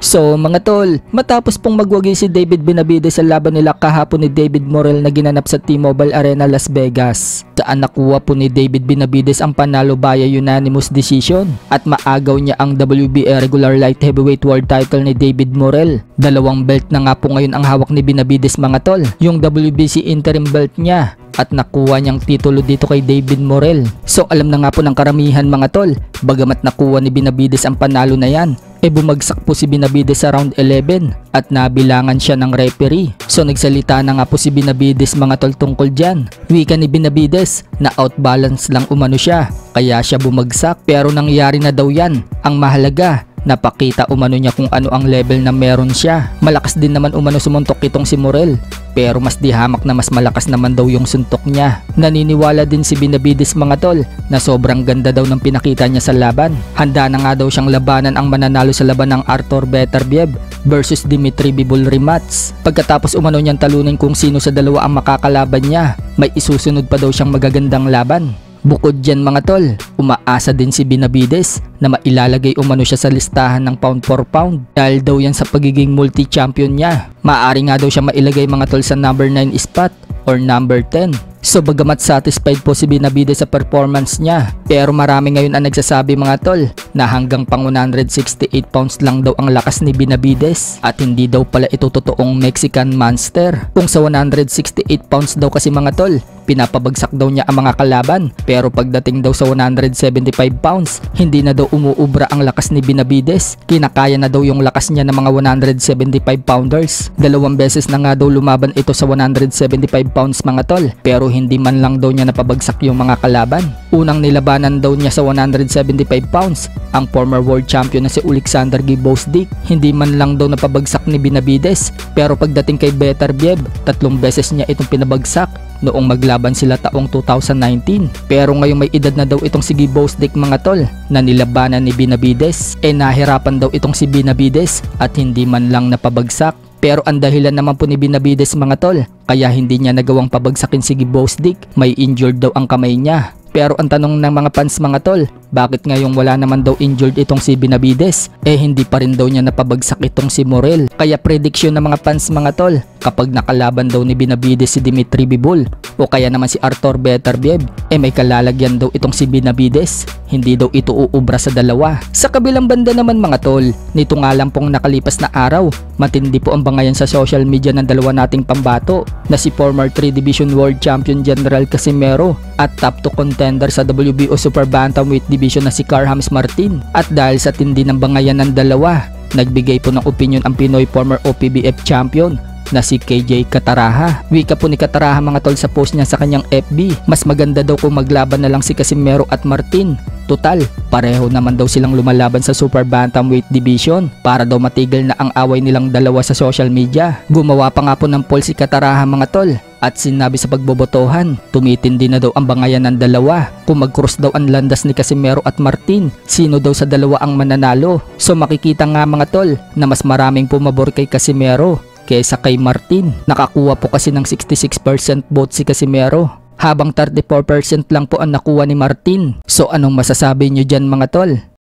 So mga tol, matapos pong magwagi si David Benavides sa laban nila kahapon ni David Morrell na ginanap sa T-Mobile Arena Las Vegas, saan nakuha po ni David Benavides ang panalo via unanimous decision at maagaw niya ang WBA regular light heavyweight world title ni David Morrell. Dalawang belt na nga po ngayon ang hawak ni Benavides mga tol, yung WBC interim belt niya at nakuha niyang titulo dito kay David Morrell. So alam na nga po ng karamihan mga tol, bagamat nakuha ni Benavides ang panalo na yan, bumagsak po si Benavides sa round 11 at nabilangan siya ng referee. So nagsalita na nga po si Benavides mga tol tungkol dyan. Wika ni Benavides na outbalance lang umano siya, kaya siya bumagsak, pero nangyari na daw yan. Ang mahalaga, napakita umano niya kung ano ang level na meron siya. Malakas din naman umano sumuntok itong si Morrell, pero mas di hamak na mas malakas naman daw yung suntok niya. Naniniwala din si Benavides mga tol na sobrang ganda daw ng pinakita niya sa laban. Handa na nga daw siyang labanan ang mananalo sa laban ng Artur Beterbiev versus Dmitry Bivol rematch. Pagkatapos umano niyang talunin kung sino sa dalawa ang makakalaban niya, may isusunod pa daw siyang magagandang laban. Bukod dyan mga tol, umaasa din si Benavides na mailalagay umano siya sa listahan ng pound for pound dahil daw yan sa pagiging multi-champion niya. Maaari nga daw siya mailagay mga tol sa number 9 spot or number 10. So bagamat satisfied po si Benavides sa performance niya, pero marami ngayon ang nagsasabi mga tol na hanggang pang 168 pounds lang daw ang lakas ni Benavides at hindi daw pala ito totoong Mexican monster. Kung sa 168 pounds daw kasi mga tol, pinapabagsak daw niya ang mga kalaban, pero pagdating daw sa 175 pounds, hindi na daw umuubra ang lakas ni Benavides. Kinakaya na daw yung lakas niya ng mga 175 pounders. Dalawang beses na nga daw lumaban ito sa 175 pounds mga tol, pero hindi man lang daw niya napabagsak yung mga kalaban. Unang nilabanan daw niya sa 175 pounds ang former world champion na si Alexander Gvozdyk. Hindi man lang daw napabagsak ni Benavides, pero pagdating kay Beterbiev, 3 beses niya itong pinabagsak noong maglaban sila taong 2019. Pero ngayong may edad na daw itong si Gvozdyk mga tol na nilabanan ni Benavides, nahirapan daw itong si Benavides at hindi man lang napabagsak. Pero ang dahilan naman po ni Benavides mga tol, kaya hindi niya nagawang pabagsakin si Gvozdyk, may injured daw ang kamay niya. Pero ang tanong ng mga fans mga tol, bakit ngayong wala naman daw injured itong si Benavides? Hindi pa rin daw niya napabagsak itong si Morrell. Kaya prediction ng mga fans mga tol, kapag nakalaban daw ni Benavides si Dmitry Bivol o kaya naman si Artur Beterbiev, may kalalagyan daw itong si Benavides. Hindi daw ito uubra sa dalawa. Sa kabilang banda naman mga tol, nito nga lang pong nakalipas na araw, matindi po ang bangayan sa social media ng dalawa nating pambato na si former 3 Division World Champion General Casimero at top 2 contender sa WBO Super Bantamweight Division na si Carl-James Martin. At dahil sa tindi ng bangayan ng dalawa, nagbigay po ng opinion ang Pinoy former OPBF champion na si KJ Cataraha. Wika po ni Cataraha mga tol sa post niya sa kanyang FB, mas maganda daw kung maglaban na lang si Casimero at Martin. Total, pareho naman daw silang lumalaban sa Super Bantamweight Division para daw matigil na ang away nilang dalawa sa social media. Gumawa pa nga po ng poll si Cataraha mga tol at sinabi sa pagbobotohan, tumitindi na daw ang bangayan ng dalawa. Kung mag-cross daw ang landas ni Casimero at Martin, sino daw sa dalawa ang mananalo? So makikita nga mga tol na mas maraming pumabor kay Casimero kaysa kay Martin. Nakakuha po kasi ng 66% vote si Casimero, habang 34% lang po ang nakuha ni Martin. So anong masasabi nyo dyan mga tol?